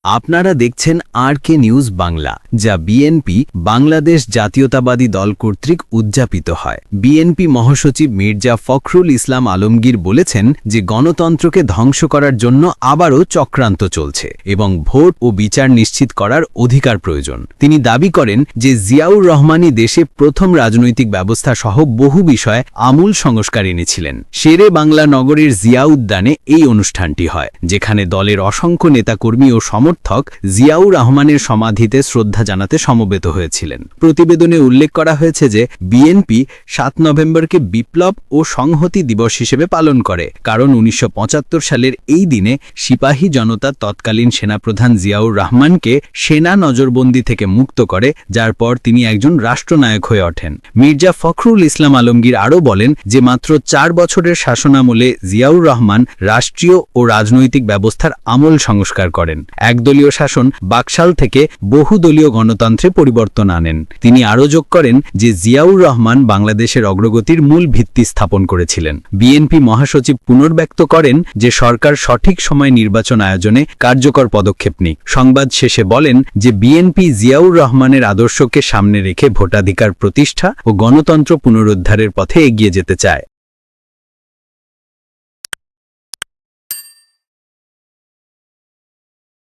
আপনারা দেখছেন RK news Bangla, যা বিএনপি বাংলাদেশ জাতীয়তাবাদী দল কর্তৃক উদযাপিত হয়। বিএনপি মহাসচিব মির্জা ফখরুল ইসলাম আলমগীর বলেছেন যে গণতন্ত্রকে ধ্বংস করার জন্য আবারও চক্রান্ত চলছে এবং ভোট ও বিচার নিশ্চিত করার অধিকার প্রয়োজন। তিনি দাবি করেন যে জিয়াউর রহমানই দেশে প্রথম রাজনৈতিক ব্যবস্থা সহ বহু বিষয়ে আমূল সংস্কার এনেছিলেন। শেরে বাংলা নগরীর জিয়া উদ্যানে এই অনুষ্ঠানটি হয়, যেখানে দলের অসংখ্য নেতাকর্মী ও সমর্থক জিয়াউর রহমানের সমাধিতে শ্রদ্ধা জানাতে সমবেত হয়েছিলেন। প্রতিবেদনে উল্লেখ করা হয়েছে যে বিএনপি ৭ নভেম্বরকে বিপ্লব ও সংহতি দিবস হিসেবে পালন করে, কারণ ১৯৭৫ সালের এই দিনে সিপাহী জনতা তৎকালীন সেনাপ্রধান জিয়াউর রহমানকে সেনা নজরবন্দি থেকে মুক্ত করে, যার পর তিনি একজন রাষ্ট্রনায়ক হয়ে ওঠেন। মির্জা ফখরুল ইসলাম আলমগীর আরও বলেন যে মাত্র ৪ বছরের শাসনামলে জিয়াউর রহমান রাষ্ট্রীয় ও রাজনৈতিক ব্যবস্থার আমূল সংস্কার করেন। একদলীয় শাসন বাকশাল থেকে বহুদলীয় গণতন্ত্রে পরিবর্তন আনেন। তিনি আরও যোগ করেন যে জিয়াউর রহমান বাংলাদেশের অগ্রগতির মূল ভিত্তি স্থাপন করেছিলেন। বিএনপি মহাসচিব পুনর্ব্যক্ত করেন যে সরকার সঠিক সময় নির্বাচন আয়োজনে কার্যকর পদক্ষেপ নিক। সংবাদ শেষে বলেন যে বিএনপি জিয়াউর রহমানের আদর্শকে সামনে রেখে ভোটাধিকার প্রতিষ্ঠা ও গণতন্ত্র পুনরুদ্ধারের পথে এগিয়ে যেতে চায়।